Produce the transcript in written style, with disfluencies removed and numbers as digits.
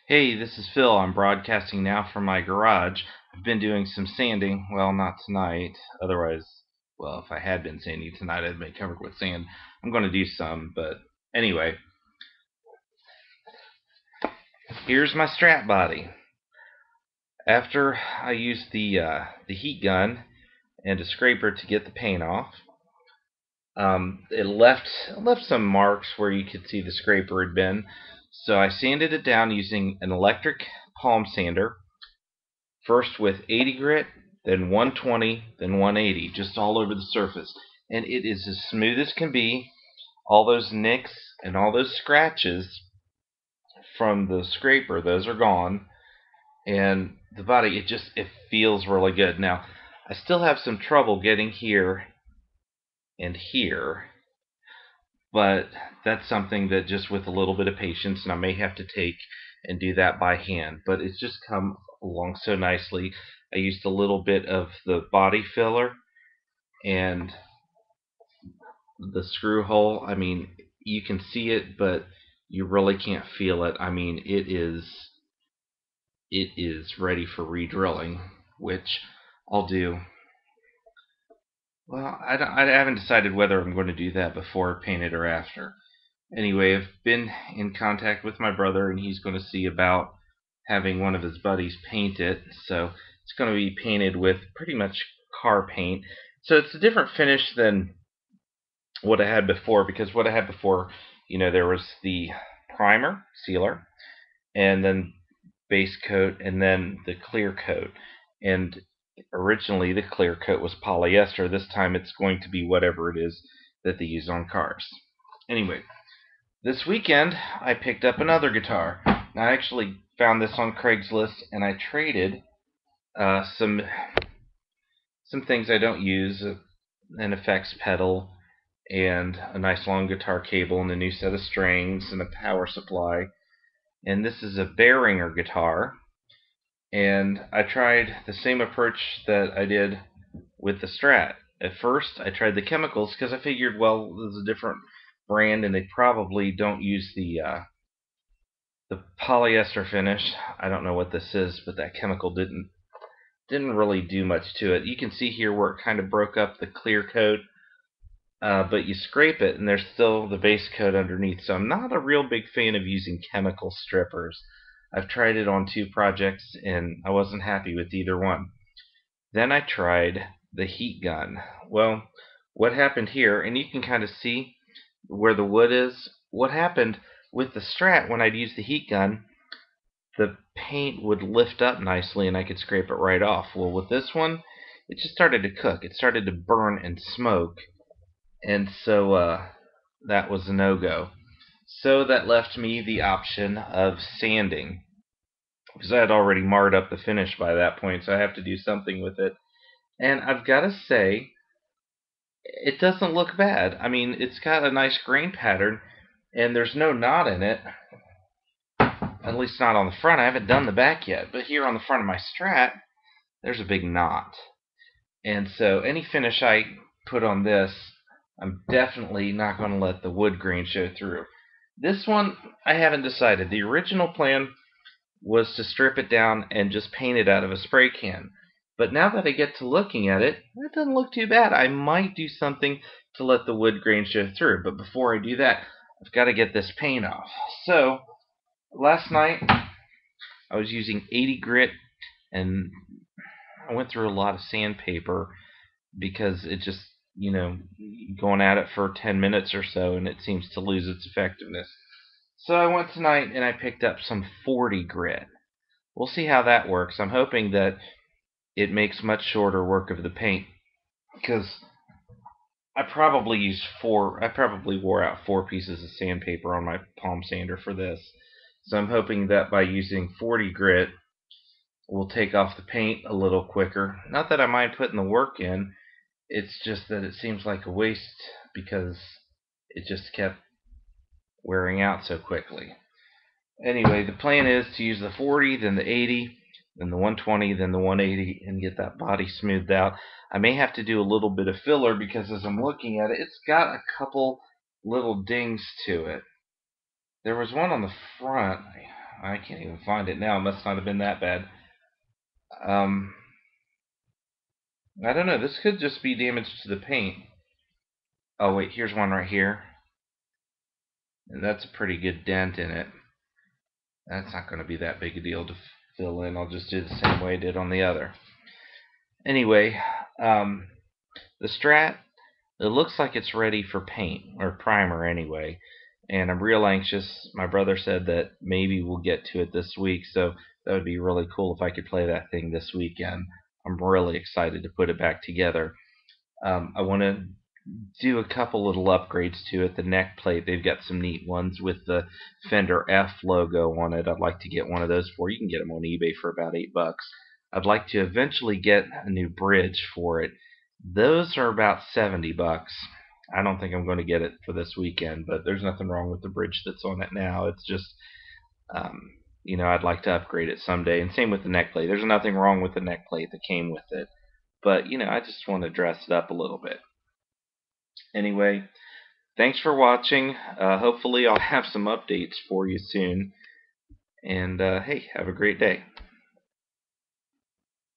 Hey, this is Phil. I'm broadcasting now from my garage. I've been doing some sanding. Well, not tonight. Otherwise, well, if I had been sanding tonight, I'd been covered with sand. I'm going to do some, but anyway, here's my Strat body. After I used the heat gun and a scraper to get the paint off, it left some marks where you could see the scraper had been. So I sanded it down using an electric palm sander. First with 80 grit, then 120, then 180, just all over the surface. And it is as smooth as can be. All those nicks and all those scratches from the scraper, those are gone. And the body, it feels really good. Now, I still have some trouble getting here and here, but that's something that just with a little bit of patience, and I may have to take and do that by hand. But it's just come along so nicely. I used a little bit of the body filler and the screw hole. I mean, you can see it, but you really can't feel it. I mean, it is ready for re-drilling, which I'll do. Well, I haven't decided whether I'm going to do that before paint it or after. Anyway, I've been in contact with my brother, and he's going to see about having one of his buddies paint it. So it's going to be painted with pretty much car paint. So it's a different finish than what I had before, because what I had before, there was the primer, sealer, and then base coat, and then the clear coat. And originally the clear coat was polyester. This time it's going to be whatever it is that they use on cars. Anyway, this weekend I picked up another guitar. Now, I actually found this on Craigslist, and I traded some things I don't use, an effects pedal, and a nice long guitar cable, and a new set of strings, and a power supply. And this is a Behringer guitar. And I tried the same approach that I did with the Strat. At first, I tried the chemicals because I figured, well, this is a different brand, and they probably don't use the polyester finish. I don't know what this is, but that chemical didn't really do much to it. You can see here where it kind of broke up the clear coat, but you scrape it and there's still the base coat underneath. So I'm not a real big fan of using chemical strippers. I've tried it on 2 projects and I wasn't happy with either one. Then I tried the heat gun. Well, what happened here, and you can kind of see where the wood is, what happened with the Strat when I'd use the heat gun, the paint would lift up nicely and I could scrape it right off. Well, with this one, it just started to cook. It started to burn and smoke, and so that was a no-go. So that left me the option of sanding, because I had already marred up the finish by that point, so I have to do something with it. And I've got to say, it doesn't look bad. I mean, it's got a nice grain pattern, and there's no knot in it. At least not on the front. I haven't done the back yet. But here on the front of my Strat, there's a big knot. And so any finish I put on this, I'm definitely not going to let the wood grain show through. This one, I haven't decided. The original plan was to strip it down and just paint it out of a spray can. But now that I get to looking at it, it doesn't look too bad. I might do something to let the wood grain show through. But before I do that, I've got to get this paint off. So last night I was using 80 grit, and I went through a lot of sandpaper because it just, going at it for 10 minutes or so, and it seems to lose its effectiveness. So I went tonight and I picked up some 40 grit. We'll see how that works. I'm hoping that it makes much shorter work of the paint, because I probably wore out 4 pieces of sandpaper on my palm sander for this. So I'm hoping that by using 40 grit, we'll take off the paint a little quicker. Not that I mind putting the work in, it's just that it seems like a waste because it just kept wearing out so quickly. Anyway, the plan is to use the 40, then the 80, then the 120, then the 180, and get that body smoothed out. I may have to do a little bit of filler because as I'm looking at it, it's got a couple little dings to it. There was one on the front. I can't even find it now. It must not have been that bad. Um, I don't know. This could just be damage to the paint. Oh wait, here's one right here. And that's a pretty good dent in it. That's not going to be that big a deal to fill in. I'll just do the same way I did on the other. Anyway, the Strat, it looks like it's ready for paint, or primer anyway. And I'm real anxious. My brother said that maybe we'll get to it this week, so that would be really cool if I could play that thing this weekend. I'm really excited to put it back together. I want to do a couple little upgrades to it. The neck plate, they've got some neat ones with the Fender F logo on it. I'd like to get one of those for you. You can get them on eBay for about $8. I'd like to eventually get a new bridge for it. Those are about $70. I don't think I'm going to get it for this weekend, but there's nothing wrong with the bridge that's on it now. It's just, um, I'd like to upgrade it someday. And same with the neck plate. There's nothing wrong with the neck plate that came with it. But, I just want to dress it up a little bit. Anyway, thanks for watching. Hopefully I'll have some updates for you soon. And hey, have a great day.